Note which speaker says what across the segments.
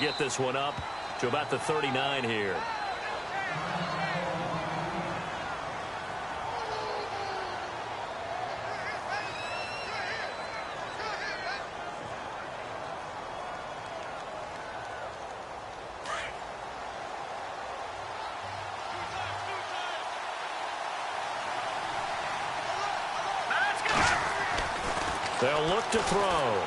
Speaker 1: get this one up to about the 39 here.
Speaker 2: They'll look to throw.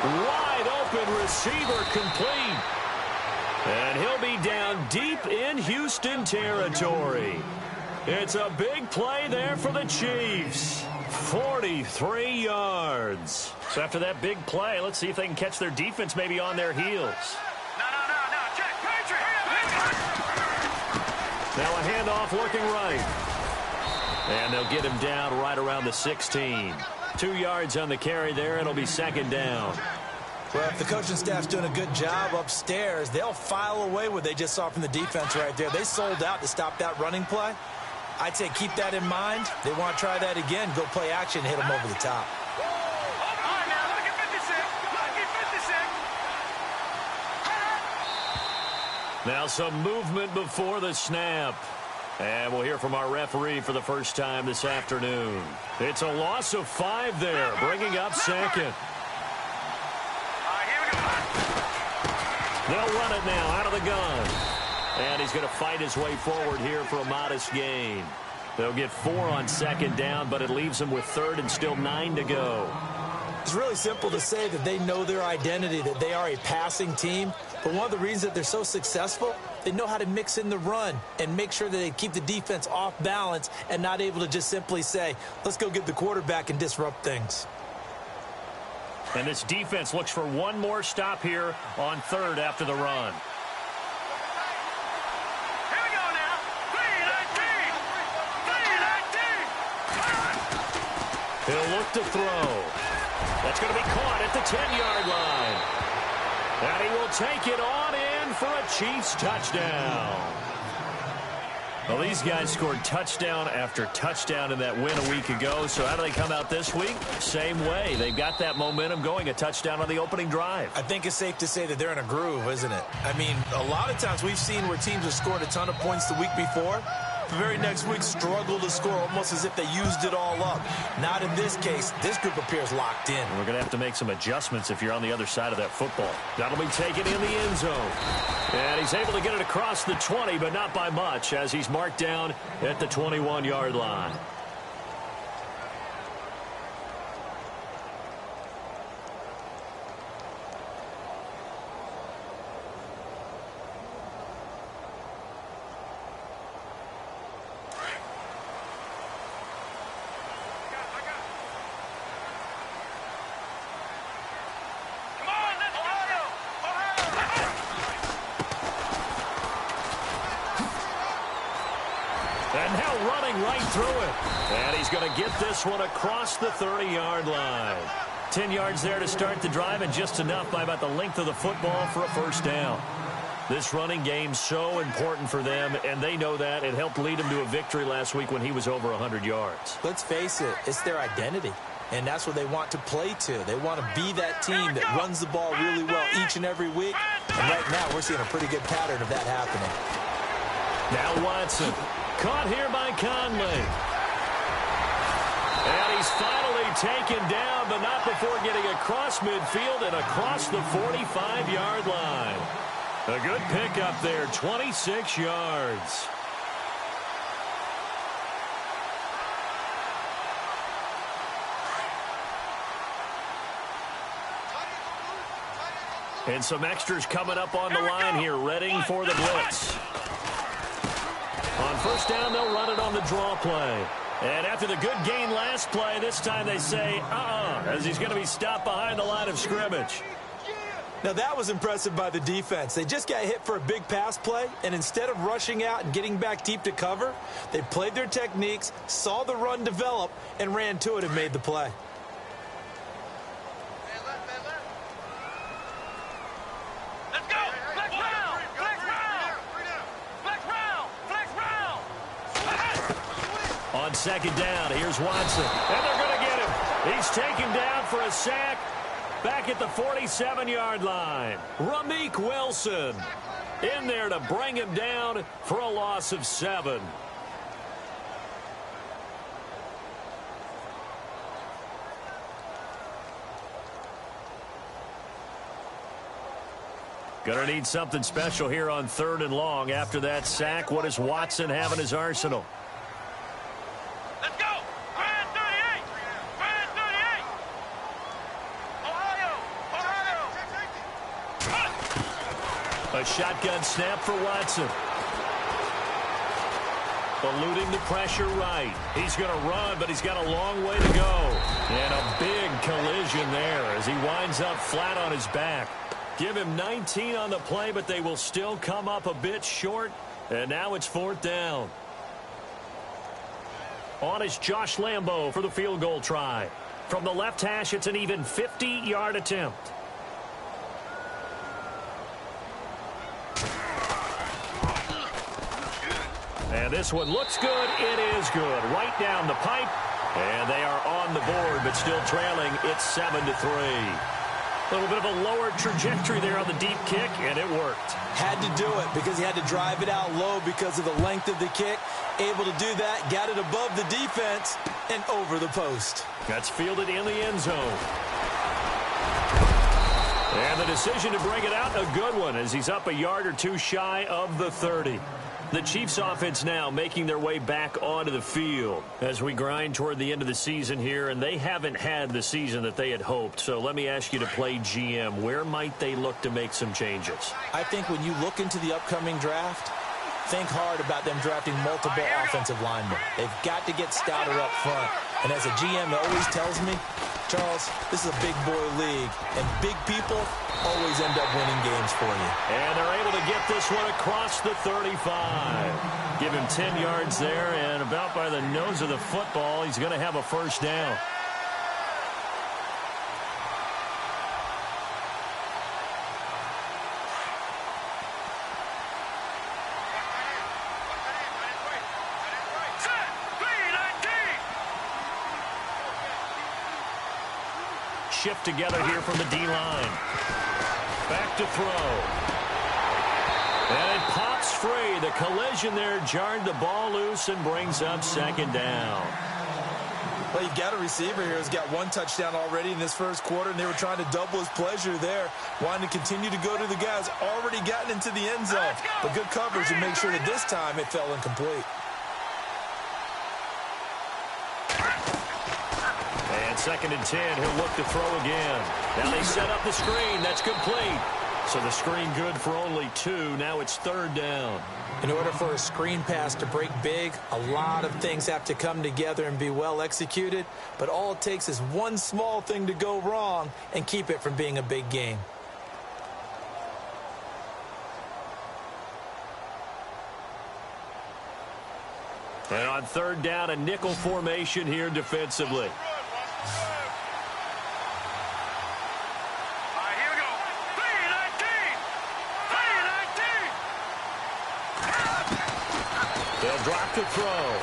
Speaker 2: Wide open receiver complete. And he'll be down deep in Houston territory. It's a big play there for the Chiefs. 43 yards. So after that big play, let's see if they can catch their defense maybe on their heels.
Speaker 3: No. Check.
Speaker 2: Now a handoff looking right. And they'll get him down right around the 16. 2 yards on the carry there. It'll be second down.
Speaker 4: Well, if the coaching staff's doing a good job upstairs, they'll file away what they just saw from the defense right there. They sold out to stop that running play. I'd say keep that in mind. They want to try that again. Go play action, hit them over the top.
Speaker 2: Now some movement before the snap. And we'll hear from our referee for the first time this afternoon. It's a loss of 5 there, bringing up second. They'll run it now out of the gun. And he's going to fight his way forward here for a modest gain. They'll get 4 on second down, but it leaves them with third and still 9 to go.
Speaker 4: It's really simple to say that they know their identity, that they are a passing team. But one of the reasons that they're so successful, they know how to mix in the run and make sure that they keep the defense off balance and not able to just simply say, let's go get the quarterback and disrupt things.
Speaker 2: And this defense looks for one more stop here on third after the run.
Speaker 3: Here we go now. 3-19.
Speaker 2: He'll look to throw. That's going to be caught at the 10-yard line. And he will take it on in for a Chiefs touchdown. Well, these guys scored touchdown after touchdown in that win a week ago. So how do they come out this week? Same way. They've got that momentum going, a touchdown on the opening drive.
Speaker 4: I think it's safe to say that they're in a groove, isn't it? I mean, a lot of times we've seen where teams have scored a ton of points the week before. The very next week struggle to score almost as if they used it all up. Not in this case. This group appears locked in.
Speaker 2: We're going to have to make some adjustments if you're on the other side of that football. That'll be taken in the end zone. And he's able to get it across the 20, but not by much, as he's marked down at the 21-yard line. And now running right through it. And he's going to get this one across the 30-yard line. 10 yards there to start the drive, and just enough by about the length of the football for a first down. This running game so important for them, and they know that. It helped lead them to a victory last week when he was over 100 yards.
Speaker 4: Let's face it, it's their identity. And that's what they want to play to. They want to be that team that runs the ball really well each and every week. And right now, we're seeing a pretty good pattern of that happening.
Speaker 2: Now Watson. Caught here by Conley. And he's finally taken down, but not before getting across midfield and across the 45-yard line. A good pickup there, 26 yards. And some extras coming up on the line here, readying for the blitz. On first down, they'll run it on the draw play. And after the good gain last play, this time they say, as he's going to be stopped behind the line of scrimmage.
Speaker 4: Now, that was impressive by the defense. They just got hit for a big pass play, and instead of rushing out and getting back deep to cover, they played their techniques, saw the run develop, and ran to it and made the play.
Speaker 2: On second down, here's Watson. And they're going to get him. He's taken down for a sack. Back at the 47-yard line, Ramik Wilson in there to bring him down for a loss of 7. Gonna need something special here on 3rd and long. After that sack, what does Watson have in his arsenal?
Speaker 3: Let's go! Grand 38! Grand 38! Ohio!
Speaker 2: A shotgun snap for Watson. Eluding the pressure right. He's going to run, but he's got a long way to go. And a big collision there as he winds up flat on his back. Give him 19 on the play, but they will still come up a bit short. And now it's 4th down. On is Josh Lambo for the field goal try. From the left hash, it's an even 50-yard attempt. And this one looks good. It is good. Right down the pipe. And they are on the board, but still trailing. It's 7-3. A little bit of a lower trajectory there on the deep kick, and it worked.
Speaker 4: Had to do it because he had to drive it out low because of the length of the kick. Able to do that, got it above the defense, and over the post.
Speaker 2: That's fielded in the end zone. And the decision to bring it out, a good one, as he's up a yard or two shy of the 30. The Chiefs offense now making their way back onto the field as we grind toward the end of the season here, and they haven't had the season that they had hoped. So let me ask you to play GM. Where might they look to make some changes?
Speaker 4: I think when you look into the upcoming draft, think hard about them drafting multiple offensive linemen. They've got to get stouter up front. And as a GM that always tells me, Charles, this is a big boy league, and big people always end up winning games for you.
Speaker 2: And they're able to get this one across the 35. Give him 10 yards there, and about by the nose of the football, he's going to have a first down. Shift together here from the D-line. Back to throw. And it pops free. The collision there jarred the ball loose and brings up 2nd down.
Speaker 4: Well, you've got a receiver here who's got 1 touchdown already in this first quarter, and they were trying to double his pleasure there, wanting to continue to go to the guys already gotten into the end zone. But good coverage to make sure that this time it fell incomplete.
Speaker 2: And 2nd and 10, he'll look to throw again. Now they set up the screen. That's complete. So the screen good for only 2. Now it's 3rd down.
Speaker 4: In order for a screen pass to break big, a lot of things have to come together and be well executed. But all it takes is one small thing to go wrong and keep it from being a big game.
Speaker 2: And on 3rd down, a nickel formation here defensively. They'll drop to throw.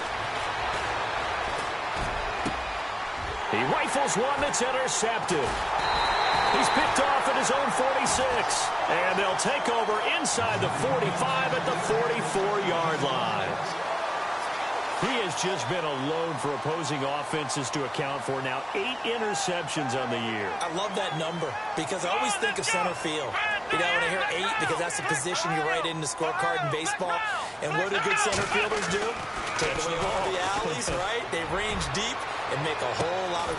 Speaker 2: He rifles one that's intercepted. He's picked off at his own 46. And they'll take over inside the 45 at the 44-yard line. He has just been a load for opposing offenses to account for. Now 8 interceptions on the year.
Speaker 4: I love that number because I always think of center field. You know, when I hear 8, because that's the position you write in the scorecard in baseball. And what do good center fielders do? Take away all the alleys, right? They range deep and make a whole lot of...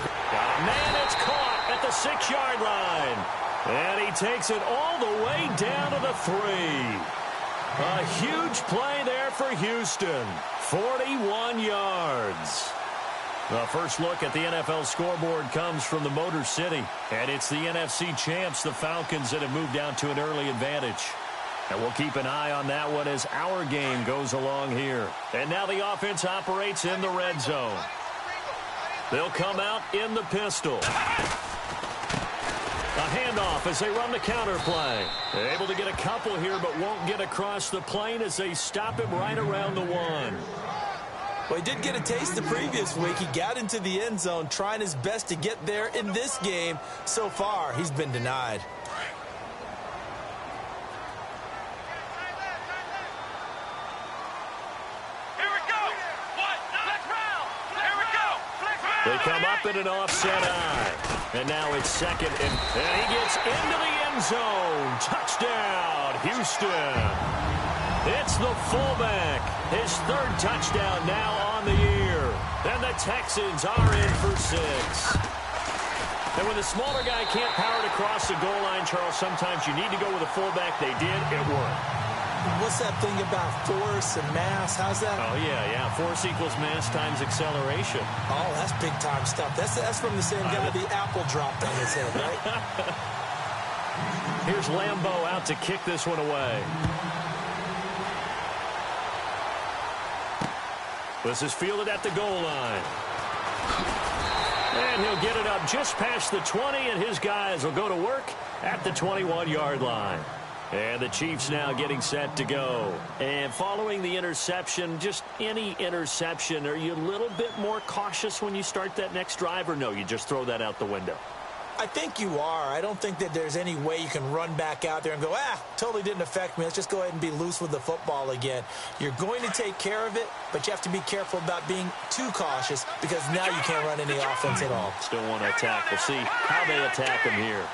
Speaker 2: Man, it's caught at the 6-yard line. And he takes it all the way down to the 3. A huge play there for Houston. 41 yards. The first look at the NFL scoreboard comes from the Motor City. And it's the NFC champs, the Falcons, that have moved down to an early advantage. And we'll keep an eye on that one as our game goes along here. And now the offense operates in the red zone. They'll come out in the pistol. A handoff as they run the counter play. They're able to get a couple here, but won't get across the plane as they stop him right around the 1.
Speaker 4: Well, he did get a taste the previous week. He got into the end zone trying his best to get there in this game. So far, he's been denied.
Speaker 2: They come up in an offset eye. And now it's second, and he gets into the end zone. Touchdown, Houston. It's the fullback. His third touchdown now on the year. And the Texans are in for 6. And when the smaller guy can't power it across the goal line, Charles, sometimes you need to go with a fullback. They did. It worked.
Speaker 4: What's that thing about force and mass? How's that?
Speaker 2: Oh, yeah. Force equals mass times acceleration.
Speaker 4: Oh, that's big-time stuff. That's from the same guy the apple dropped on his head, right?
Speaker 2: Here's Lambeau out to kick this one away. This is fielded at the goal line. And he'll get it up just past the 20, and his guys will go to work at the 21-yard line. And the Chiefs now getting set to go. And following the interception, just any interception, are you a little bit more cautious when you start that next drive, or no, you just throw that out the window?
Speaker 4: I think you are. I don't think that there's any way you can run back out there and go, totally didn't affect me. Let's just go ahead and be loose with the football again. You're going to take care of it, but you have to be careful about being too cautious because now you can't run any offense at all.
Speaker 2: Still want to attack. We'll see how they attack him here.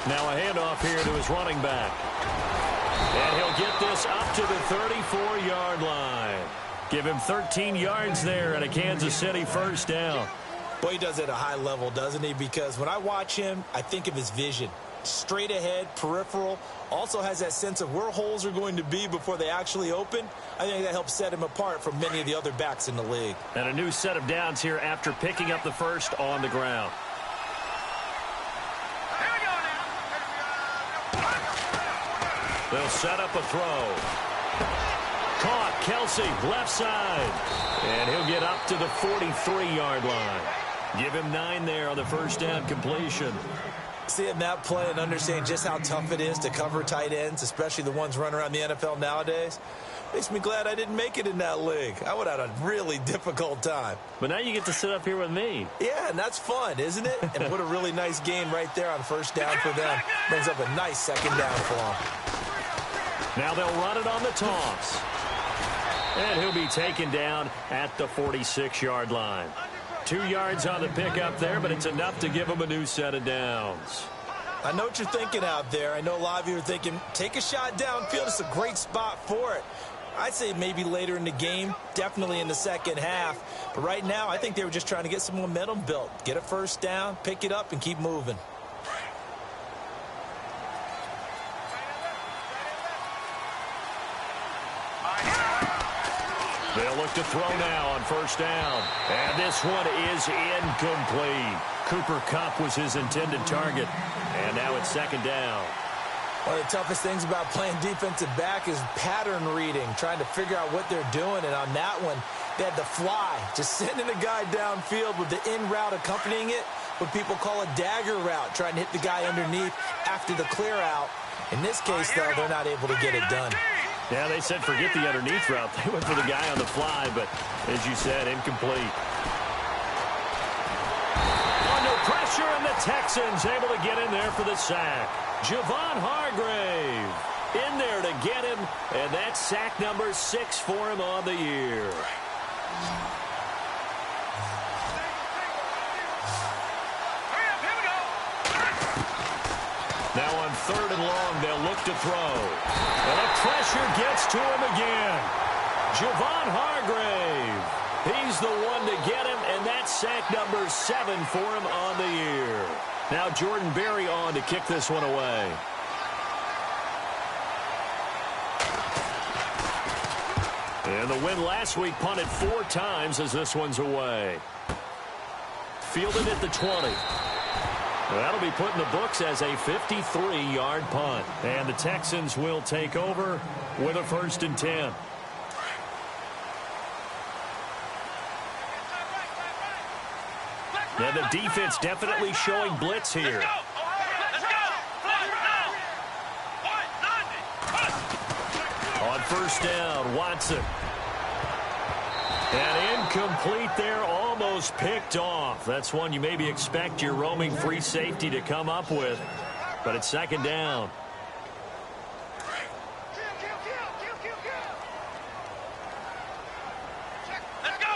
Speaker 2: Now a handoff here to his running back. And he'll get this up to the 34-yard line. Give him 13 yards there and a Kansas City first down.
Speaker 4: Boy, he does it at a high level, doesn't he? Because when I watch him, I think of his vision. Straight ahead, peripheral. Also has that sense of where holes are going to be before they actually open. I think that helps set him apart from many of the other backs in the league.
Speaker 2: And a new set of downs here after picking up the first on the ground. They'll set up a throw. Caught, Kelsey, left side. And he'll get up to the 43-yard line. Give him 9 there on the first down completion.
Speaker 4: Seeing that play and understanding just how tough it is to cover tight ends, especially the ones running around the NFL nowadays, makes me glad I didn't make it in that league. I would have had a really difficult time.
Speaker 2: But now you get to sit up here with me.
Speaker 4: Yeah, and that's fun, isn't it? And what a really nice game right there on first down for them. Brings up a nice second down for them.
Speaker 2: Now they'll run it on the toss. And he'll be taken down at the 46-yard line. 2 yards on the pickup there, but it's enough to give him a new set of downs.
Speaker 4: I know what you're thinking out there. I know a lot of you are thinking, take a shot downfield. It's a great spot for it. I'd say maybe later in the game, definitely in the second half. But right now, I think they were just trying to get some momentum built. Get a first down, pick it up, and keep moving.
Speaker 2: They'll look to throw now on first down. And this one is incomplete. Cooper Kupp was his intended target. And now it's second down.
Speaker 4: One of the toughest things about playing defensive back is pattern reading, trying to figure out what they're doing. And on that one, they had the fly, just sending a guy downfield with the in route accompanying it, what people call a dagger route, trying to hit the guy underneath after the clear out. In this case, though, they're not able to get it done.
Speaker 2: Yeah, they said forget the underneath route. They went for the guy on the fly, but as you said, incomplete. Under pressure, and the Texans able to get in there for the sack. Javon Hargrave in there to get him, and that's sack number 6 for him on the year. Now on 3rd and long, they'll look to throw. And the pressure gets to him again. Javon Hargrave. He's the one to get him, and that's sack number 7 for him on the year. Now Jordan Berry on to kick this one away. And the win last week punted 4 times as this one's away. Fielded at the 20. That'll be put in the books as a 53-yard punt. And the Texans will take over with a 1st and 10. And the defense definitely showing blitz here. On first down. Watson. And incomplete there, almost picked off. That's one you maybe expect your roaming free safety to come up with. But it's second down.
Speaker 3: Let's go.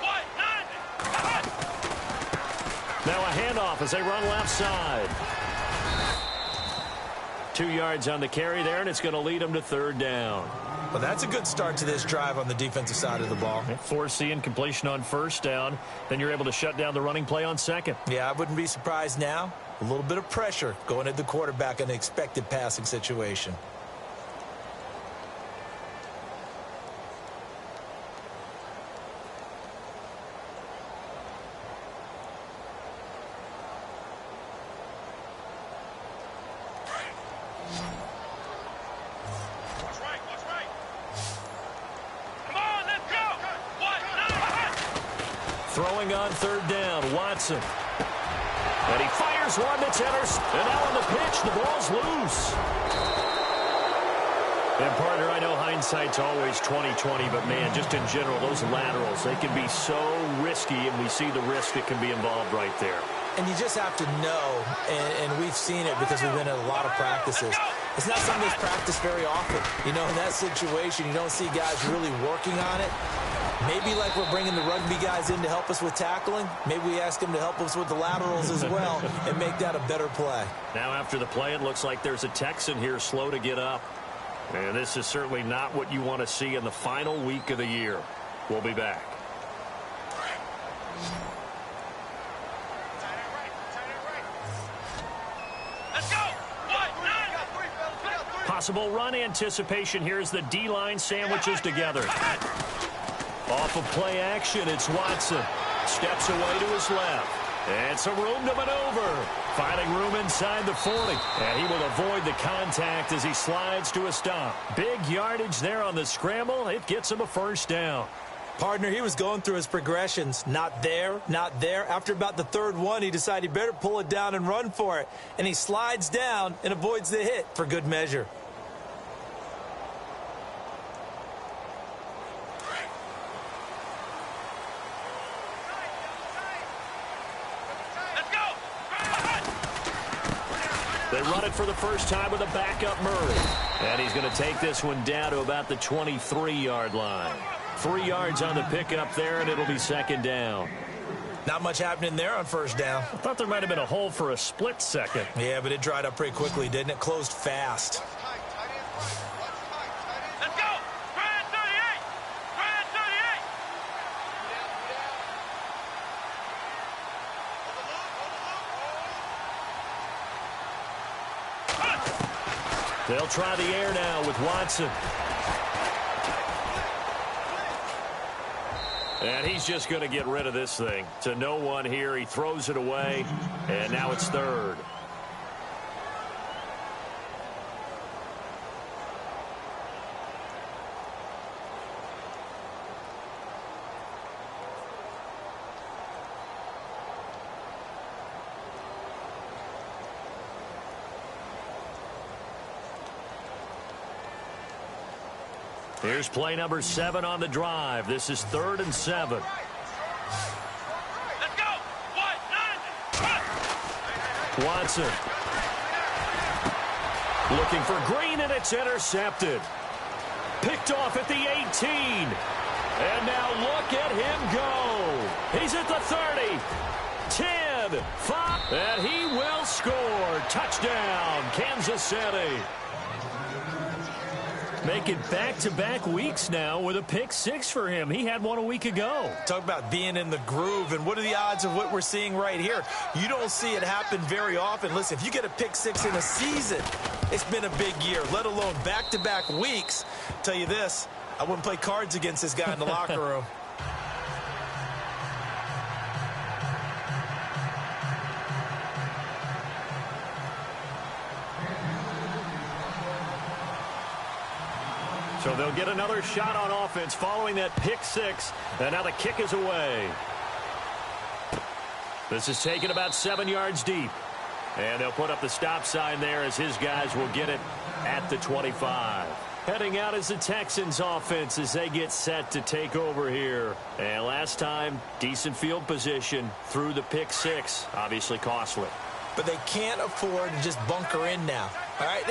Speaker 3: 1-9.
Speaker 2: Now a handoff as they run left side. 2 yards on the carry there, and it's going to lead them to third down.
Speaker 4: Well, that's a good start to this drive on the defensive side of the ball.
Speaker 2: Forcing completion on first down. Then you're able to shut down the running play on second.
Speaker 4: Yeah, I wouldn't be surprised now. A little bit of pressure going at the quarterback in an expected passing situation.
Speaker 2: Throwing on third down, Watson. And he fires one that's intercepted. And now on the pitch, the ball's loose. And, partner, I know hindsight's always 20/20, but, man, just in general, those laterals, they can be so risky, and we see the risk that can be involved right there.
Speaker 4: And you just have to know, and we've seen it because we've been at a lot of practices. It's not something that's practiced very often. You know, in that situation, you don't see guys really working on it. Maybe like we're bringing the rugby guys in to help us with tackling, maybe we ask them to help us with the laterals as well and make that a better play.
Speaker 2: Now after the play, it looks like there's a Texan here slow to get up. And this is certainly not what you want to see in the final week of the year. We'll be back.
Speaker 3: Let's go. 1-9.
Speaker 2: Possible run anticipation here as the D-line sandwiches together. Off of play action, it's Watson. Steps away to his left. And some room to maneuver. Finding room inside the 40. And he will avoid the contact as he slides to a stop. Big yardage there on the scramble. It gets him a first down.
Speaker 4: Partner, he was going through his progressions. Not there, not there. After about the third one, he decided he better pull it down and run for it. And he slides down and avoids the hit for good measure.
Speaker 2: They run it for the first time with a backup Murray. And he's going to take this one down to about the 23-yard line. 3 yards on the pickup there, and it'll be second down.
Speaker 4: Not much happening there on first down.
Speaker 2: I thought there might have been a hole for a split second.
Speaker 4: Yeah, but it dried up pretty quickly, didn't it? Closed fast.
Speaker 3: Let's go. Brand 38. Brand 38.
Speaker 2: They'll try the air now with Watson. And he's just going to get rid of this thing. To no one here. He throws it away, and now it's third. Here's play number 7 on the drive. This is 3rd and 7.
Speaker 3: Let's go. 1-9.
Speaker 2: Watson. Looking for Green, and it's intercepted. Picked off at the 18. And now look at him go. He's at the 30. 10, 5, and he will score. Touchdown, Kansas City. Making back-to-back weeks now with a pick 6 for him. He had one a week ago.
Speaker 4: Talk about being in the groove, and what are the odds of what we're seeing right here? You don't see it happen very often. Listen, if you get a pick 6 in a season, it's been a big year, let alone back-to-back weeks. Tell you this, I wouldn't play cards against this guy in the locker room.
Speaker 2: So they'll get another shot on offense following that pick 6. And now the kick is away. This is taken about 7 yards deep. And they'll put up the stop sign there as his guys will get it at the 25. Heading out is the Texans offense as they get set to take over here. And last time, decent field position through the pick six. Obviously costly.
Speaker 4: But they can't afford to just bunker in now. All right,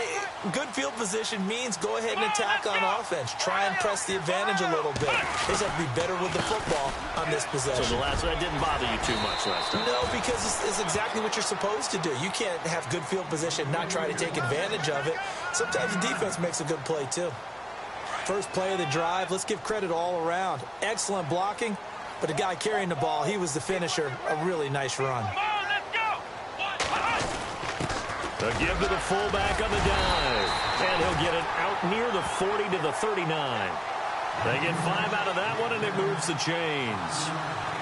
Speaker 4: good field position means go ahead and attack on offense. Try and press the advantage a little bit. They just have to be better with the football on this possession.
Speaker 2: So that didn't bother you too much last time?
Speaker 4: No, because it's exactly what you're supposed to do. You can't have good field position, not try to take advantage of it. Sometimes the defense makes a good play, too. First play of the drive, let's give credit all around. Excellent blocking, but the guy carrying the ball, he was the finisher. A really nice run.
Speaker 2: The give to the fullback on the dive. And he'll get it out near the 40 to the 39. They get 5 out of that one, and it moves the chains.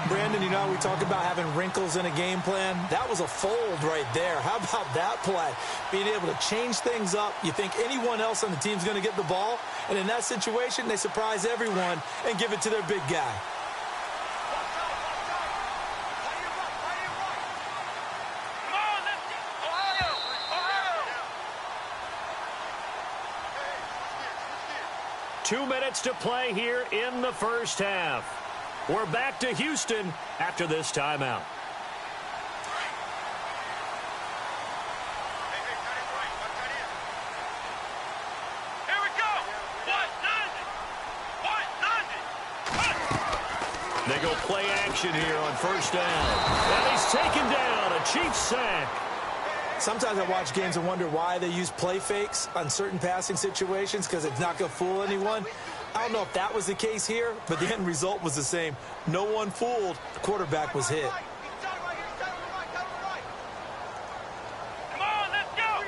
Speaker 4: Brandon, you know, we talk about having wrinkles in a game plan. That was a fold right there. How about that play? Being able to change things up. You think anyone else on the team's going to get the ball, and in that situation, they surprise everyone and give it to their big guy.
Speaker 2: 2 minutes to play here in the first half. We're back to Houston after this timeout.
Speaker 3: Here we go.
Speaker 2: They go play action here on first down. And he's taken down, a Chiefs sack.
Speaker 4: Sometimes I watch games and wonder why they use play fakes on certain passing situations because it's not going to fool anyone. I don't know if that was the case here, but the end result was the same. No one fooled. The quarterback was hit.
Speaker 3: Come on, let's go.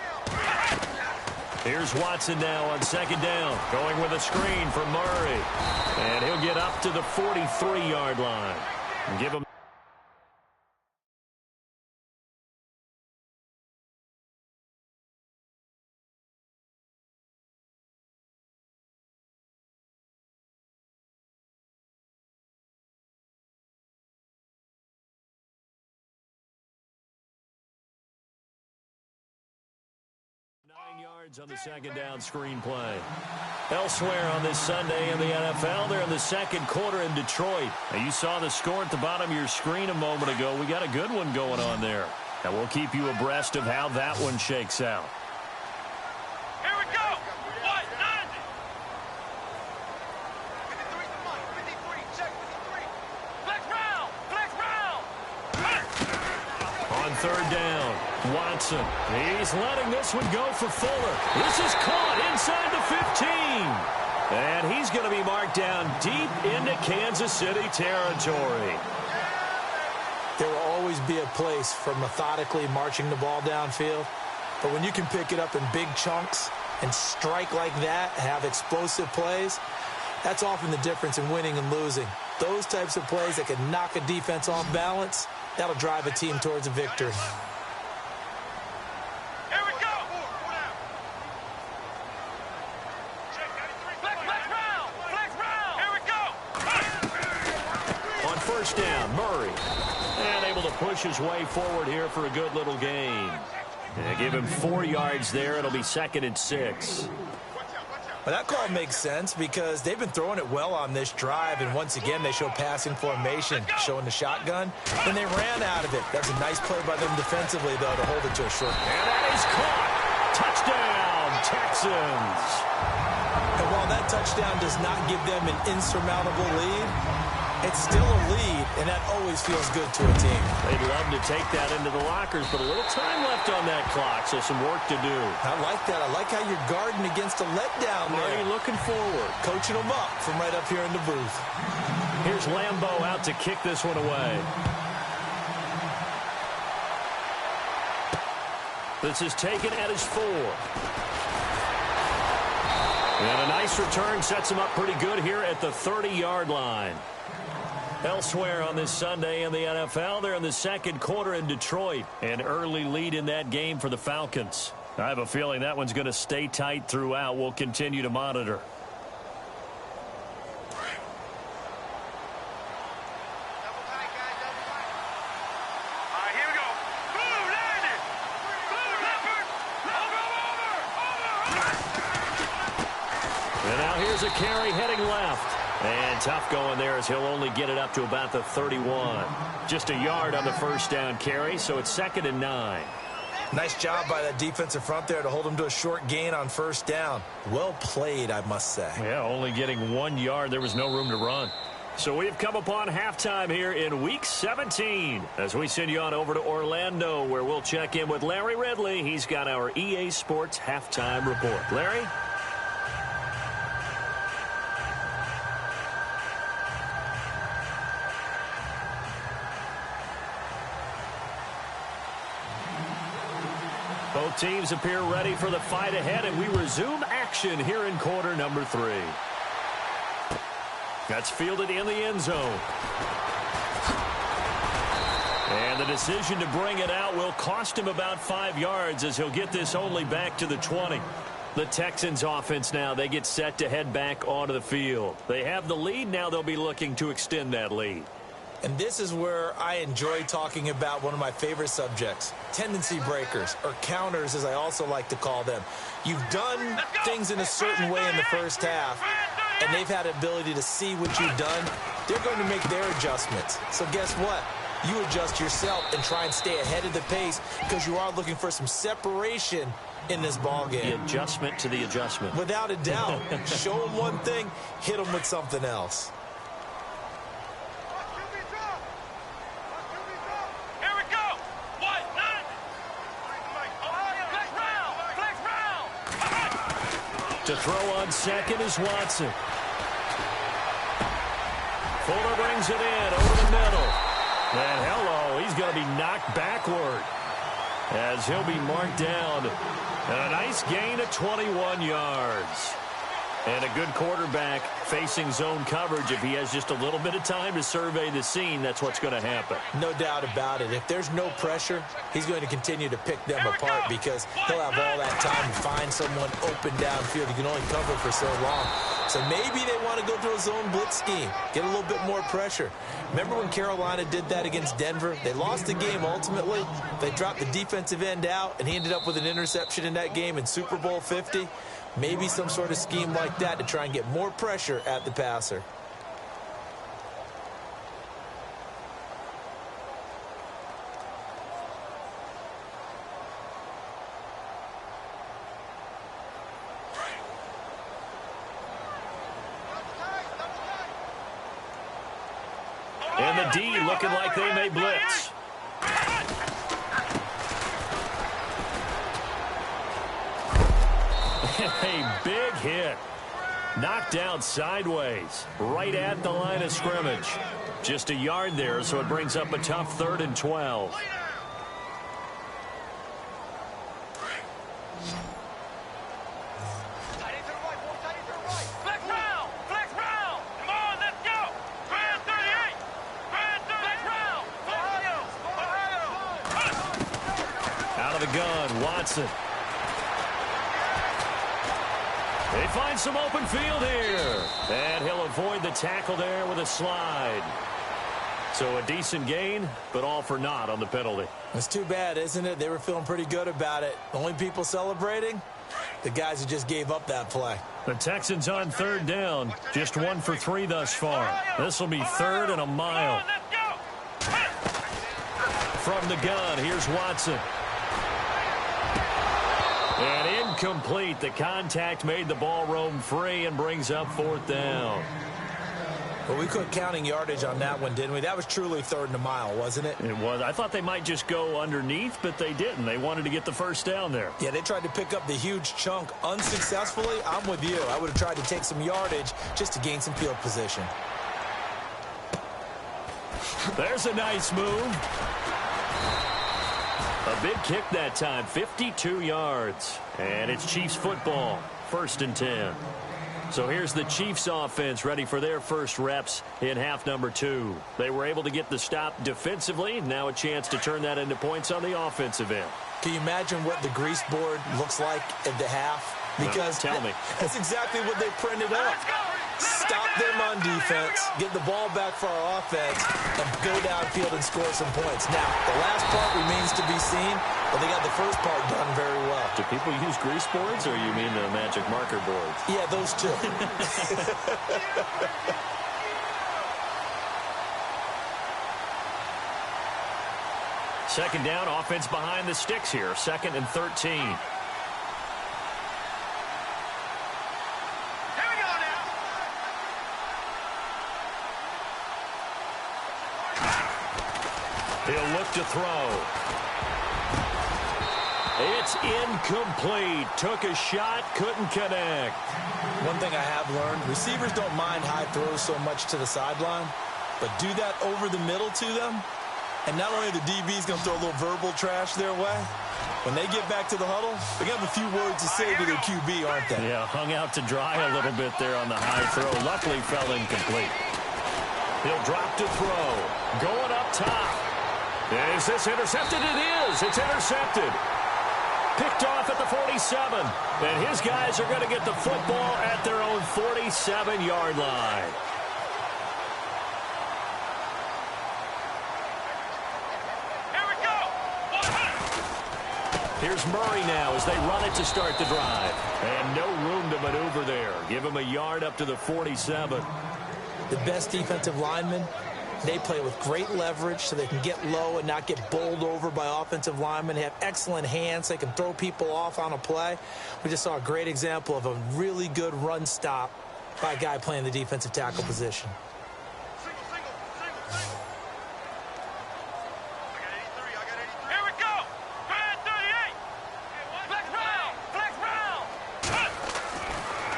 Speaker 2: Here's Watson now on second down, going with a screen from Murray. And he'll get up to the 43-yard line. And give him. On the second down screen play. Elsewhere on this Sunday in the NFL, they're in the second quarter in Detroit. Now, you saw the score at the bottom of your screen a moment ago. We got a good one going on there. And we'll keep you abreast of how that one shakes out.
Speaker 3: Here we go.
Speaker 2: On third down, Watson. He's letting this one go for Fuller. This is caught inside the 15. And he's going to be marked down deep into Kansas City territory.
Speaker 4: There will always be a place for methodically marching the ball downfield. But when you can pick it up in big chunks and strike like that, have explosive plays, that's often the difference in winning and losing. Those types of plays that can knock a defense off balance, that'll drive a team towards a victory.
Speaker 3: Here we go. Flex round. Here we go.
Speaker 2: On first down, Murray. And able to push his way forward here for a good little gain. And give him 4 yards there. It'll be 2nd and 6.
Speaker 4: Well, that call makes sense because they've been throwing it well on this drive, and once again they show passing formation, showing the shotgun, and they ran out of it. That was a nice play by them defensively, though, to hold it to a short.
Speaker 2: And that is caught. Touchdown, Texans.
Speaker 4: And while that touchdown does not give them an insurmountable lead, it's still a lead, and that always feels good to a team.
Speaker 2: They'd love to take that into the lockers, but a little time left on that clock, so some work to do.
Speaker 4: I like that. I like how you're guarding against a letdown there.
Speaker 2: Already looking forward.
Speaker 4: Coaching them up from right up here in the booth.
Speaker 2: Here's Lambeau out to kick this one away. This is taken at his 4. And a nice return sets him up pretty good here at the 30-yard line. Elsewhere on this Sunday in the NFL, they're in the second quarter in Detroit. An early lead in that game for the Falcons. I have a feeling that one's going to stay tight throughout. We'll continue to monitor. carry heading left. And tough going there as he'll only get it up to about the 31. Just a yard on the first down carry, so it's 2nd and 9.
Speaker 4: Nice job by that defensive front there to hold him to a short gain on first down. Well played, I must say.
Speaker 2: Yeah, only getting 1 yard. There was no room to run. So we've come upon halftime here in Week 17 as we send you on over to Orlando, where we'll check in with Larry Ridley. He's got our EA Sports halftime report. Larry? Both teams appear ready for the fight ahead, and we resume action here in quarter number 3. That's fielded in the end zone. And the decision to bring it out will cost him about 5 yards as he'll get this only back to the 20. The Texans offense now, they get set to head back onto the field. They have the lead. Now they'll be looking to extend that lead.
Speaker 4: And this is where I enjoy talking about one of my favorite subjects, tendency breakers, or counters as I also like to call them. You've done things in a certain way in the first half, and they've had the ability to see what you've done. They're going to make their adjustments. So guess what? You adjust yourself and try and stay ahead of the pace because you are looking for some separation in this ball game.
Speaker 2: The adjustment to the adjustment.
Speaker 4: Without a doubt. Show them one thing, hit them with something else.
Speaker 2: To throw on second is Watson. Fuller brings it in over the middle. And hello, he's going to be knocked backward as he'll be marked down. And a nice gain of 21 yards. And a good quarterback facing zone coverage. If he has just a little bit of time to survey the scene, that's what's going to happen.
Speaker 4: No doubt about it. If there's no pressure, he's going to continue to pick them apart because he'll have all that time to find someone open downfield. He can only cover for so long. So maybe they want to go to a zone blitz scheme, get a little bit more pressure. Remember when Carolina did that against Denver? They lost the game ultimately. They dropped the defensive end out, and he ended up with an interception in that game in Super Bowl 50. Maybe some sort of scheme like that to try and get more pressure at the passer.
Speaker 2: And the D looking like they may blitz. A big hit. Knocked down sideways, right at the line of scrimmage. Just a yard there, so it brings up a tough 3rd and 12. Out of the gun, Watson. They find some open field here. And he'll avoid the tackle there with a slide. So a decent gain, but all for naught on the penalty.
Speaker 4: It's too bad, isn't it? They were feeling pretty good about it. The only people celebrating? The guys who just gave up that play.
Speaker 2: The Texans on 3rd down. Just 1 for 3 thus far. This will be 3rd and a mile. From the gun, here's Watson. And incomplete. The contact made the ball roam free and brings up 4th down.
Speaker 4: Well, we quit counting yardage on that one, didn't we? That was truly 3rd and a mile, wasn't it?
Speaker 2: It was. I thought they might just go underneath, but they didn't. They wanted to get the first down there.
Speaker 4: Yeah, they tried to pick up the huge chunk unsuccessfully. I'm with you. I would have tried to take some yardage just to gain some field position.
Speaker 2: There's a nice move. A big kick that time, 52 yards. And it's Chiefs football, 1st and 10. So here's the Chiefs offense ready for their first reps in half number 2. They were able to get the stop defensively. Now a chance to turn that into points on the offensive end.
Speaker 4: Can you imagine what the grease board looks like at the half? Because
Speaker 2: tell me.
Speaker 4: That's exactly what they printed up. stop them on defense, get the ball back for our offense, and go downfield and score some points. Now, the last part remains to be seen, but they got the first part done very well.
Speaker 1: Do people use grease boards, or you mean the magic marker boards?
Speaker 4: Yeah, those two.
Speaker 2: Second down, offense behind the sticks here. 2nd and 13.
Speaker 3: Here we go now.
Speaker 2: He'll look to throw. It's incomplete. Took a shot, couldn't connect.
Speaker 4: One thing I have learned, receivers don't mind high throws so much to the sideline, but do that over the middle to them, and not only the DB's going to throw a little verbal trash their way, when they get back to the huddle, they got a few words to say to their QB, aren't they?
Speaker 2: Yeah, hung out to dry a little bit there on the high throw. Luckily fell incomplete. He'll drop to throw. Going up top. Is this intercepted? It is. It's intercepted. Picked off at the 47. And his guys are going to get the football at their own 47-yard line. Here's Murray now as they run it to start the drive. And no room to maneuver there. Give him a yard up to the 47.
Speaker 4: The best defensive linemen, they play with great leverage so they can get low and not get bowled over by offensive linemen. They have excellent hands. They can throw people off on a play. We just saw a great example of a really good run stop by a guy playing the defensive tackle position.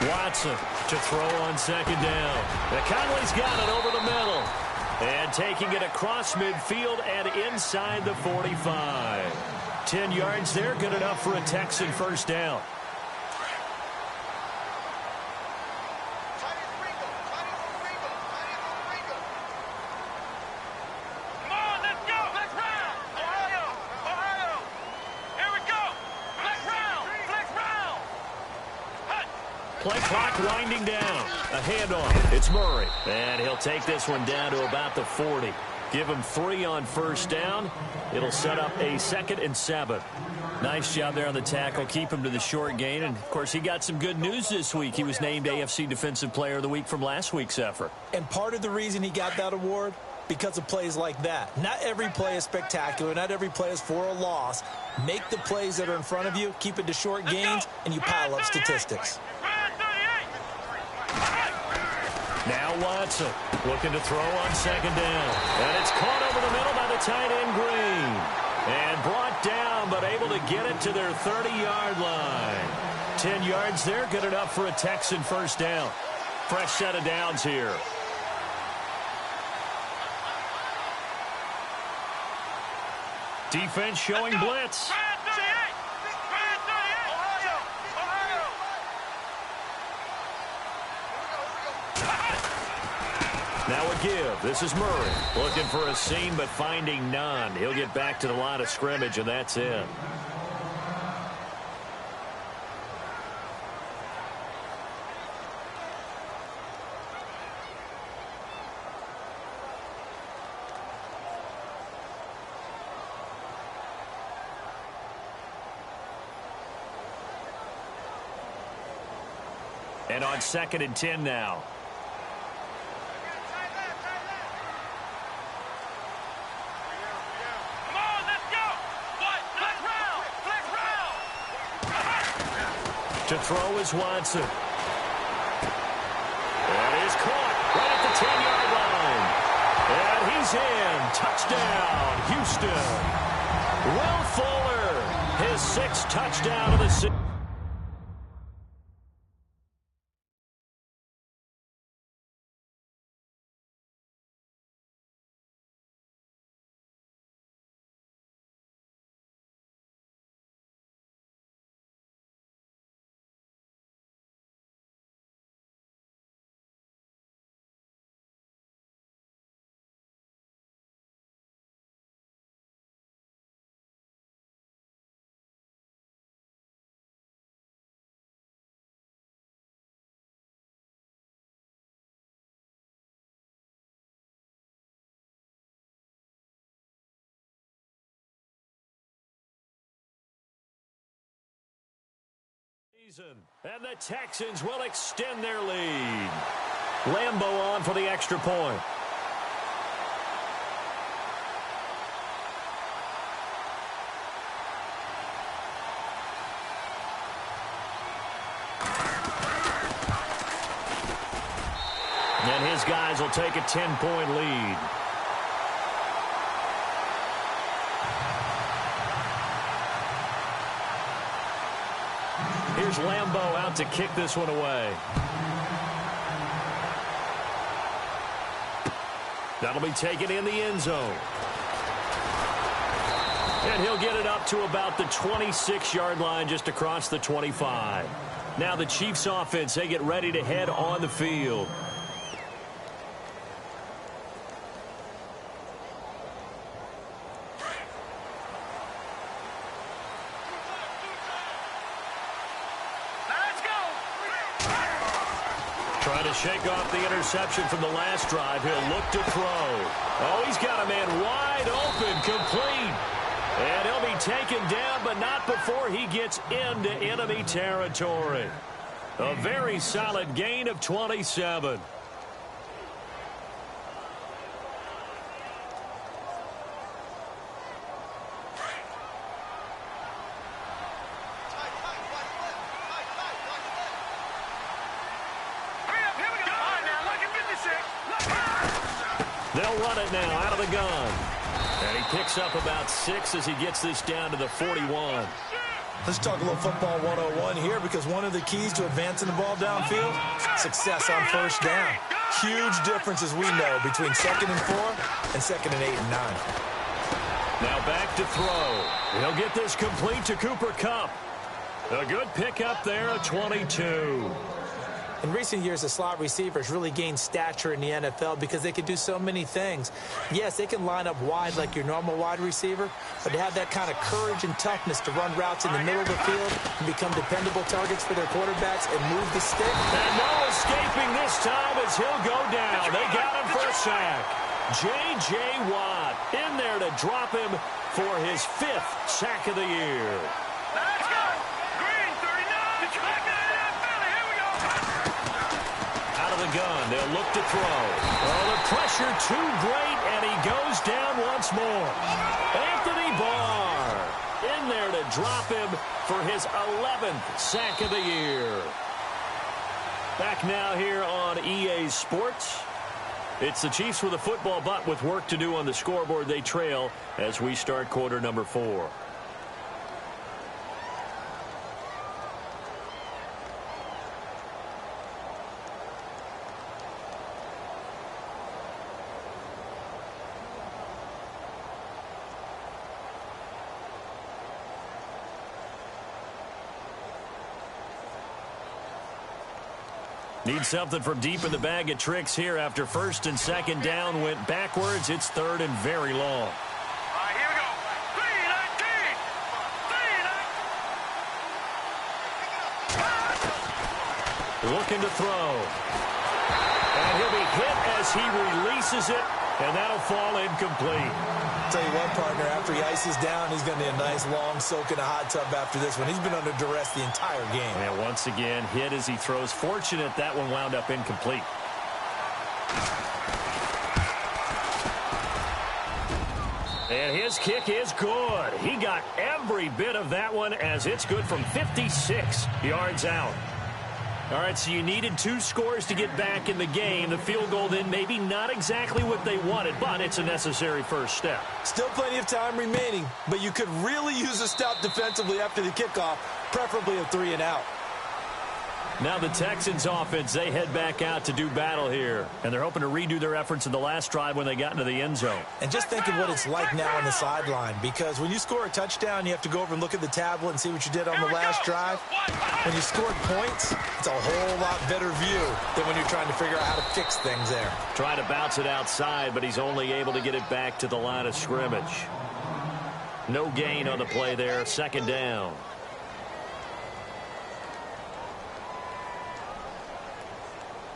Speaker 2: Watson to throw on 2nd down. Conley's got it over the middle. And taking it across midfield and inside the 45. 10 yards there, good enough for a Texan first down. Play clock winding down. A handoff. It's Murray. And he'll take this one down to about the 40. Give him 3 on first down. It'll set up a 2nd and 7. Nice job there on the tackle. Keep him to the short gain. And, of course, he got some good news this week. He was named AFC Defensive Player of the Week from last week's effort.
Speaker 4: And part of the reason he got that award, because of plays like that. Not every play is spectacular. Not every play is for a loss. Make the plays that are in front of you, keep it to short gains, and you pile up statistics.
Speaker 2: Now Watson looking to throw on 2nd down. And it's caught over the middle by the tight end Green. And brought down, but able to get it to their 30-yard line. 10 yards there, good enough for a Texan first down. Fresh set of downs here. Defense showing blitz. Now a give. This is Murray. Looking for a seam, but finding none. He'll get back to the line of scrimmage, and that's it. And on 2nd and 10 now. To throw is Watson. That is caught right at the 10-yard line. And he's in. Touchdown, Houston. Will Fuller, his 6th touchdown of the season. And the Texans will extend their lead. Lambeau on for the extra point. And his guys will take a 10-point lead. Here's Lambeau out to kick this one away. That'll be taken in the end zone. And he'll get it up to about the 26-yard line, just across the 25. Now the Chiefs offense, they get ready to head on the field. Trying to shake off the interception from the last drive. He'll look to throw. Oh, he's got a man wide open, complete. And he'll be taken down, but not before he gets into enemy territory. A very solid gain of 27. They'll run it now out of the gun. And he picks up about 6 as he gets this down to the 41.
Speaker 4: Let's talk a little football 101 here, because one of the keys to advancing the ball downfield, success on first down. Huge differences, we know, between 2nd and 4 and 2nd and 8 and 9.
Speaker 2: Now back to throw. He'll get this complete to Cooper Kupp. A good pickup there, a 22.
Speaker 4: In recent years, the slot receivers really gained stature in the NFL because they can do so many things. Yes, they can line up wide like your normal wide receiver, but they have that kind of courage and toughness to run routes in the middle of the field and become dependable targets for their quarterbacks and move the stick.
Speaker 2: And no escaping this time as he'll go down. They got him for a sack. J.J. Watt in there to drop him for his 5th sack of the year.
Speaker 3: Let's go! Green, 39! Back to the NFL. Here we go!
Speaker 2: Out of the gun, they'll look to throw. Oh, the pressure too great, and he goes down once more. Anthony Barr in there to drop him for his 11th sack of the year. Back now here on EA Sports. It's the Chiefs with a football, but with work to do on the scoreboard. They trail as we start quarter number 4. Need something from deep in the bag of tricks here after 1st and 2nd down went backwards. It's 3rd and very long.
Speaker 3: All right, here we go. 3-19.
Speaker 2: Looking to throw. And he'll be hit as he releases it, and that'll fall incomplete.
Speaker 4: Tell you what, partner, after he ices down, he's going to need a nice long soak in a hot tub after this one. He's been under duress the entire game.
Speaker 2: And once again, hit as he throws. Fortunate that one wound up incomplete. And his kick is good. He got every bit of that one as it's good from 56 yards out. All right, so you needed 2 scores to get back in the game. The field goal then maybe not exactly what they wanted, but it's a necessary first step.
Speaker 4: Still plenty of time remaining, but you could really use a stop defensively after the kickoff, preferably a 3 and out.
Speaker 2: Now the Texans offense, they head back out to do battle here. And they're hoping to redo their efforts in the last drive when they got into the end zone.
Speaker 4: And just think of what it's like now on the sideline, because when you score a touchdown, you have to go over and look at the tablet and see what you did on the last drive. When you scored points, it's a whole lot better view than when you're trying to figure out how to fix things there.
Speaker 2: Trying to bounce it outside, but he's only able to get it back to the line of scrimmage. No gain on the play there, 2nd down.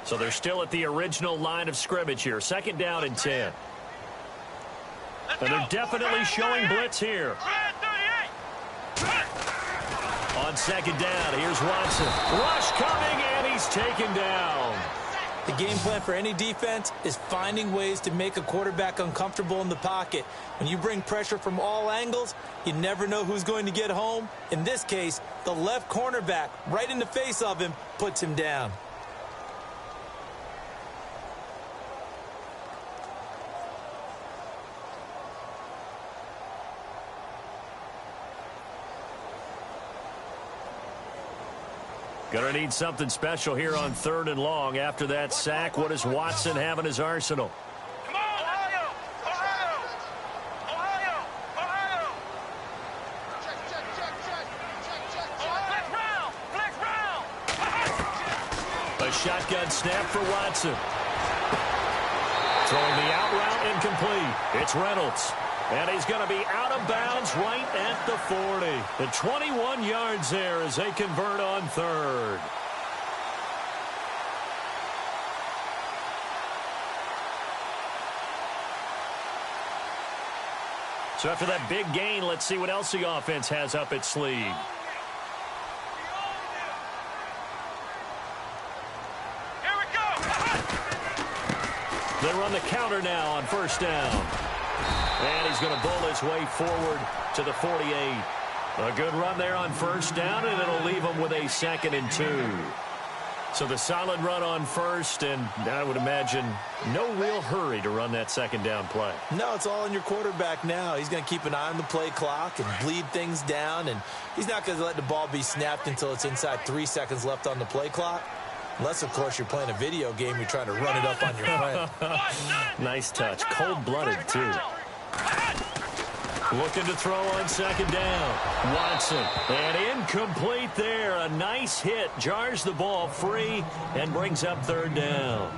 Speaker 2: So they're still at the original line of scrimmage here. 2nd down and 10. And they're definitely showing blitz here. On on second down. Here's Watson. Rush coming, and he's taken down.
Speaker 4: The game plan for any defense is finding ways to make a quarterback uncomfortable in the pocket. When you bring pressure from all angles, you never know who's going to get home. In this case, the left cornerback, right in the face of him, puts him down.
Speaker 2: Gonna need something special here on 3rd and long. After that sack, what does Watson have in his arsenal?
Speaker 3: Come on, Ohio! Ohio! Ohio! Ohio! Flex round!
Speaker 2: A shotgun snap for Watson. Throwing the out route incomplete. It's Reynolds. And he's going to be out of bounds right at the 40. The 21 yards there as they convert on 3rd. So after that big gain, let's see what else the offense has up its sleeve.
Speaker 3: Here we go!
Speaker 2: They run the counter now on 1st down. And he's going to bowl his way forward to the 48. A good run there on 1st down, and it'll leave him with a 2nd and 2. So the solid run on 1st, and I would imagine no real hurry to run that 2nd down play.
Speaker 4: No, it's all on your quarterback now. He's going to keep an eye on the play clock and bleed things down, and he's not going to let the ball be snapped until it's inside 3 seconds left on the play clock. Unless, of course, you're playing a video game, you're trying to run it up on your friend.
Speaker 2: Nice touch. Cold-blooded, too. Looking to throw on 2nd down. Watson. And incomplete there. A nice hit. Jars the ball free and brings up 3rd down.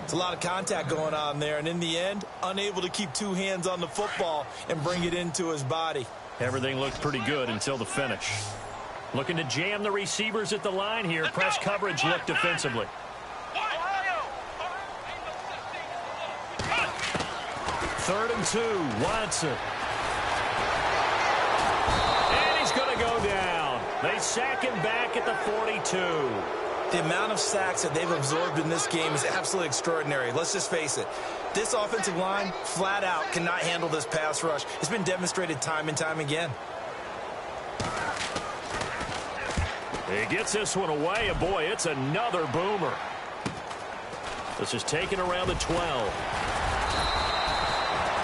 Speaker 4: It's a lot of contact going on there, and in the end, unable to keep 2 hands on the football and bring it into his body.
Speaker 2: Everything looked pretty good until the finish. Looking to jam the receivers at the line here. Press coverage looked defensively. 3rd and 2. Watson. And he's going to go down. They sack him back at the 42.
Speaker 4: The amount of sacks that they've absorbed in this game is absolutely extraordinary. Let's just face it. This offensive line, flat out, cannot handle this pass rush. It's been demonstrated time and time again.
Speaker 2: He gets this one away, and boy, it's another boomer. This is taken around the 12.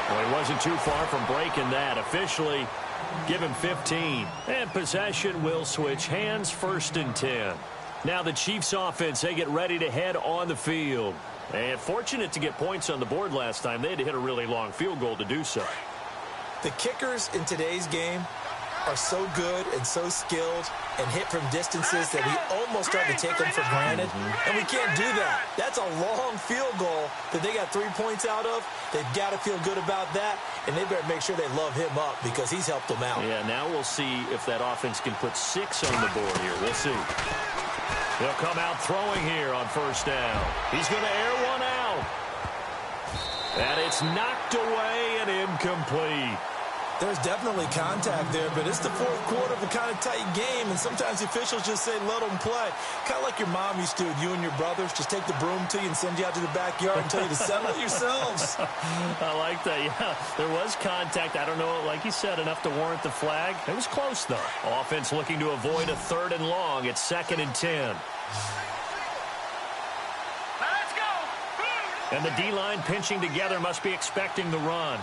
Speaker 2: Well, he wasn't too far from breaking that. Officially, give him 15. And possession will switch hands, 1st and 10. Now the Chiefs offense, they get ready to head on the field. And fortunate to get points on the board last time. They had to hit a really long field goal to do so.
Speaker 4: The kickers in today's game are so good and so skilled and hit from distances that we almost start to take them for granted. And we can't do that. That's a long field goal that they got 3 points out of. They've got to feel good about that, and they better make sure they love him up because he's helped them out.
Speaker 2: Yeah, now we'll see if that offense can put 6 on the board here. We'll see. He'll come out throwing here on 1st down. He's going to air one out. And it's knocked away and incomplete.
Speaker 4: There's definitely contact there, but it's the 4th quarter of a kind of tight game, and sometimes the officials just say, let them play. Kind of like your mom used to with you and your brothers. Just take the broom to you and send you out to the backyard and tell you to settle it yourselves.
Speaker 2: I like that. Yeah, there was contact. I don't know, like you said, enough to warrant the flag. It was close, though. Offense looking to avoid a 3rd and long. It's 2nd and 10.
Speaker 3: Let's go!
Speaker 2: And the D-line pinching together must be expecting the run.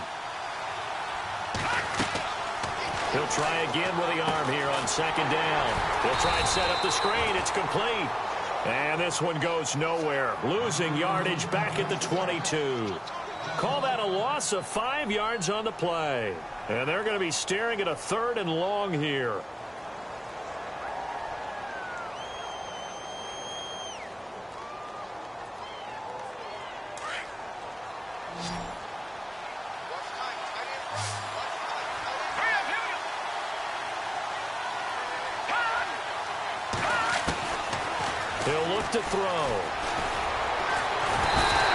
Speaker 2: He'll try again with the arm here on 2nd down. He'll try and set up the screen. It's complete. And this one goes nowhere. Losing yardage back at the 22. Call that a loss of 5 yards on the play. And they're going to be staring at a 3rd and long here. He'll look to throw.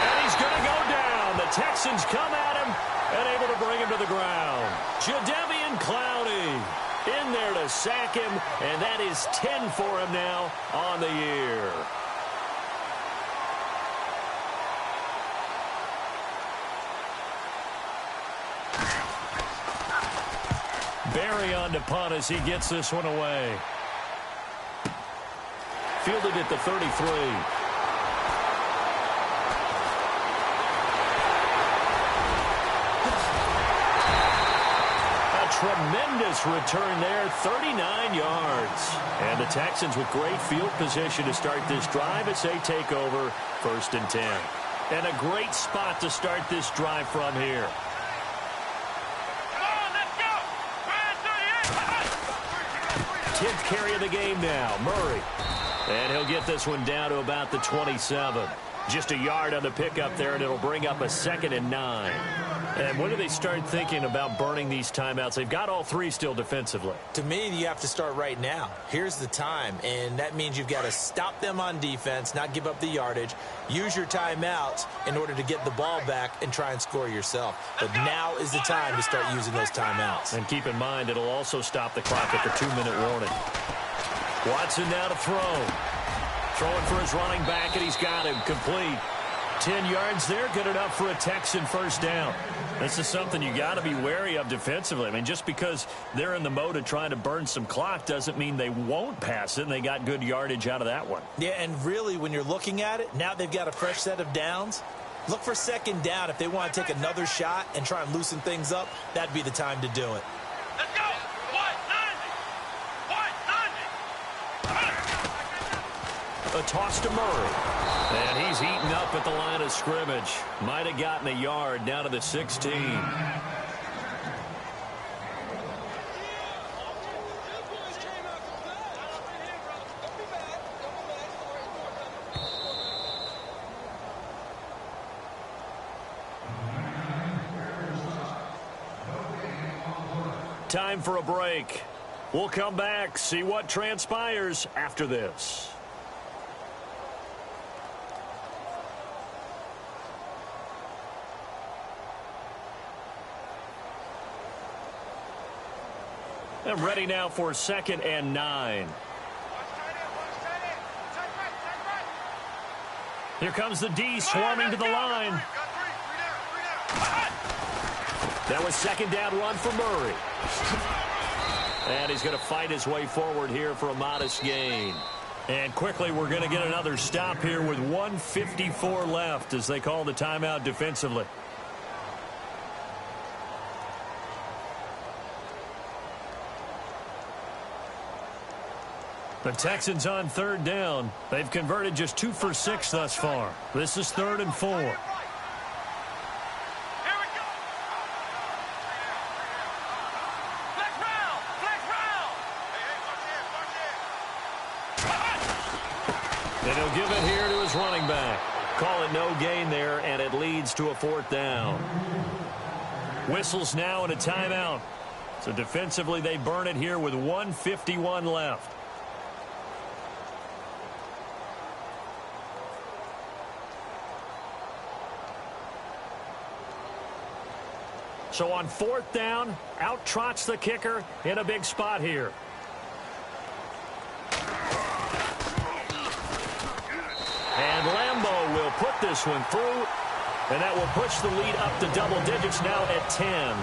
Speaker 2: And he's going to go down. The Texans come at him and able to bring him to the ground. Jadeveon Clowney. in there to sack him, and that is 10 for him now on the year. Barry on to punt as he gets this one away. Fielded at the 33. Tremendous return there, 39 yards. And the Texans with great field position to start this drive as they take over 1st and 10. And a great spot to start this drive from here.
Speaker 3: Come on, let's go.
Speaker 2: 10th carry of the game now, Murray. And he'll get this one down to about the 27. Just a yard on the pickup there, and it'll bring up a 2nd and 9. And when do they start thinking about burning these timeouts? They've got all 3 still defensively.
Speaker 4: To me, you have to start right now. Here's the time, and that means you've got to stop them on defense, not give up the yardage, use your timeouts in order to get the ball back and try and score yourself. But now is the time to start using those timeouts.
Speaker 2: And keep in mind, it'll also stop the clock at the 2-minute warning. Watson now to throw. Throwing for his running back, and he's got him complete. 10 yards there, good enough for a Texan first down. This is something you got to be wary of defensively. I mean, just because they're in the mode of trying to burn some clock doesn't mean they won't pass it, and they got good yardage out of that one.
Speaker 4: Yeah, and really, when you're looking at it, now they've got a fresh set of downs. Look for 2nd down. If they want to take another shot and try and loosen things up, that'd be the time to do it.
Speaker 3: Let's go. 190.
Speaker 2: A toss to Murray. And he's eaten up at the line of scrimmage. Might have gotten a yard down to the 16. Time for a break. We'll come back, see what transpires after this. And ready now for 2nd and 9. Here comes the D swarming to the line. That was 2nd down run for Murray. And he's going to fight his way forward here for a modest gain. And quickly we're going to get another stop here with 1:54 left as they call the timeout defensively. The Texans on 3rd down. They've converted just 2 for 6 thus far. This is 3rd and 4.
Speaker 3: Here we go. Flex round. Flex round.
Speaker 2: And he'll give it here to his running back. Call it no gain there, and it leads to a 4th down. Whistles now and a timeout. So defensively, they burn it here with 1:51 left. So on 4th down, out trots the kicker in a big spot here. And Lambeau will put this one through, and that will push the lead up to double digits now at 10.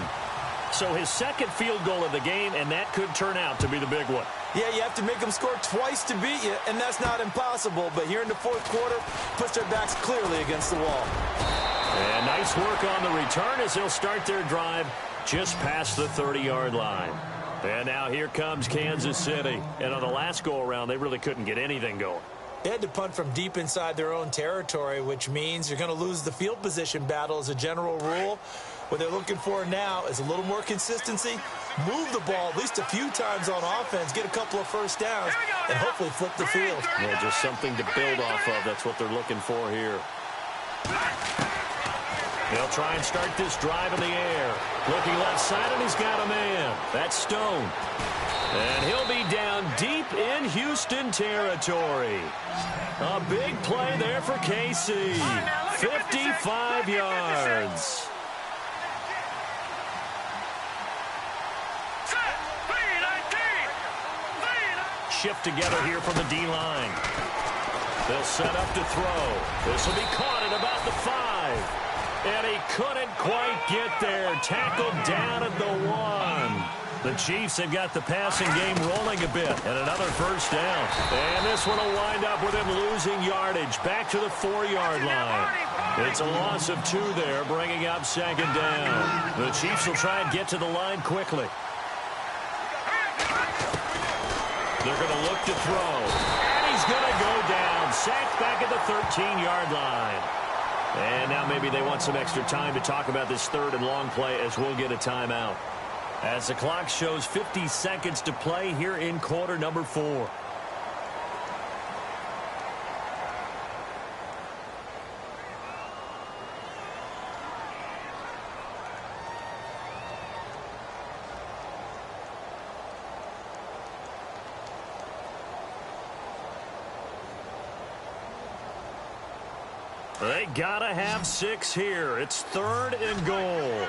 Speaker 2: So his 2nd field goal of the game, and that could turn out to be the big one.
Speaker 4: Yeah, you have to make them score twice to beat you, and that's not impossible. But here in the 4th quarter, push their backs clearly against the wall.
Speaker 2: And nice work on the return as they'll start their drive just past the 30-yard line. And now here comes Kansas City. And on the last go-around, they really couldn't get anything going.
Speaker 4: They had to punt from deep inside their own territory, which means you're going to lose the field position battle as a general rule. What they're looking for now is a little more consistency, move the ball at least a few times on offense, get a couple of first downs, and hopefully flip the field.
Speaker 2: Yeah, just something to build off of. That's what they're looking for here. They'll try and start this drive in the air. Looking left side, and he's got a man. That's Stone. And he'll be down deep in Houston territory. A big play there for KC. 55 yards.
Speaker 3: Set. 3:19.
Speaker 2: shift together here from the D-line. They'll set up to throw. This will be caught at about the 5. And he couldn't quite get there. Tackled down at the 1. The Chiefs have got the passing game rolling a bit. And another first down. And this one will wind up with him losing yardage. Back to the 4-yard line. It's a loss of 2 there, bringing up second down. The Chiefs will try and get to the line quickly. They're going to look to throw. And he's going to go down. Sacked back at the 13-yard line. And now maybe they want some extra time to talk about this third and long play as we'll get a timeout. As the clock shows 50 seconds to play here in quarter number 4. They gotta have 6 here. It's 3rd and goal.
Speaker 3: Here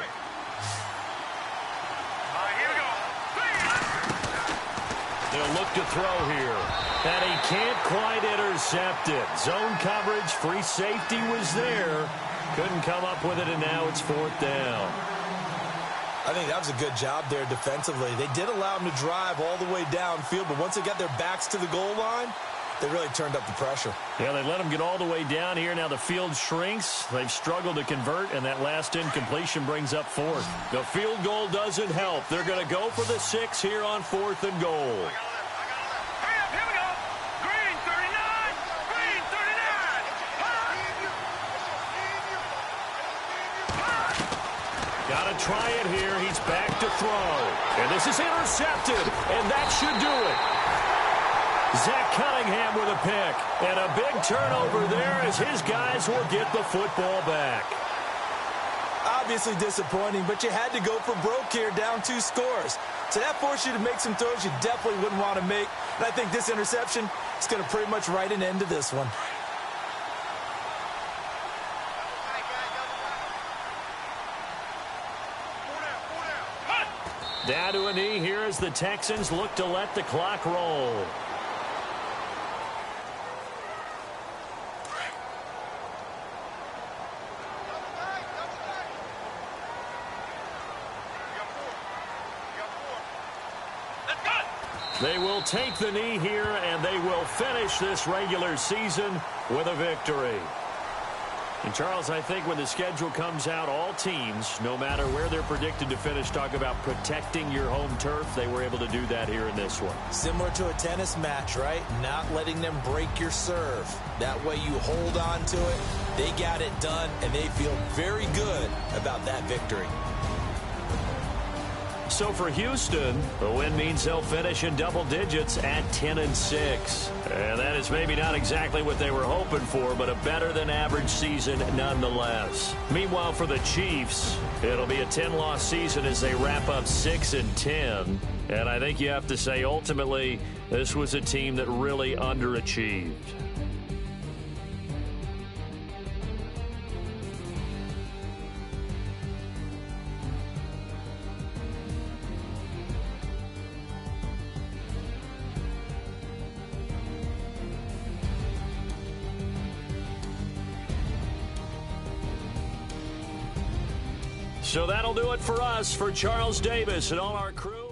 Speaker 3: we go.
Speaker 2: They'll look to throw here. And he can't quite intercept it. Zone coverage, free safety was there. Couldn't come up with it, and now it's 4th down.
Speaker 4: I think that was a good job there defensively. They did allow him to drive all the way downfield, but once they got their backs to the goal line, they really turned up the pressure.
Speaker 2: Yeah, they let them get all the way down here. Now the field shrinks. They've struggled to convert, and that last incompletion brings up 4th. The field goal doesn't help. They're going to go for the 6 here on 4th and goal.
Speaker 3: Hurry up, here we go. Green 39. Green 39.
Speaker 2: Got to try it here. He's back to throw. And this is intercepted, and that should do it. Zach Cunningham with a pick. And a big turnover there as his guys will get the football back.
Speaker 4: Obviously disappointing, but you had to go for broke here, down 2 scores. So that forced you to make some throws you definitely wouldn't want to make. And I think this interception is going to pretty much write an end to this one.
Speaker 2: Down to a knee here as the Texans look to let the clock roll. They will take the knee here, and they will finish this regular season with a victory. And, Charles, I think when the schedule comes out, all teams, no matter where they're predicted to finish, talk about protecting your home turf. They were able to do that here in this one.
Speaker 4: Similar to a tennis match, right? Not letting them break your serve. That way you hold on to it. They got it done, and they feel very good about that victory.
Speaker 2: So for Houston, the win means they'll finish in double digits at 10-6. And that is maybe not exactly what they were hoping for, but a better than average season nonetheless. Meanwhile, for the Chiefs, it'll be a 10-loss season as they wrap up 6-10. And I think you have to say, ultimately, this was a team that really underachieved. So that'll do it for us. For Charles Davis and all our crew.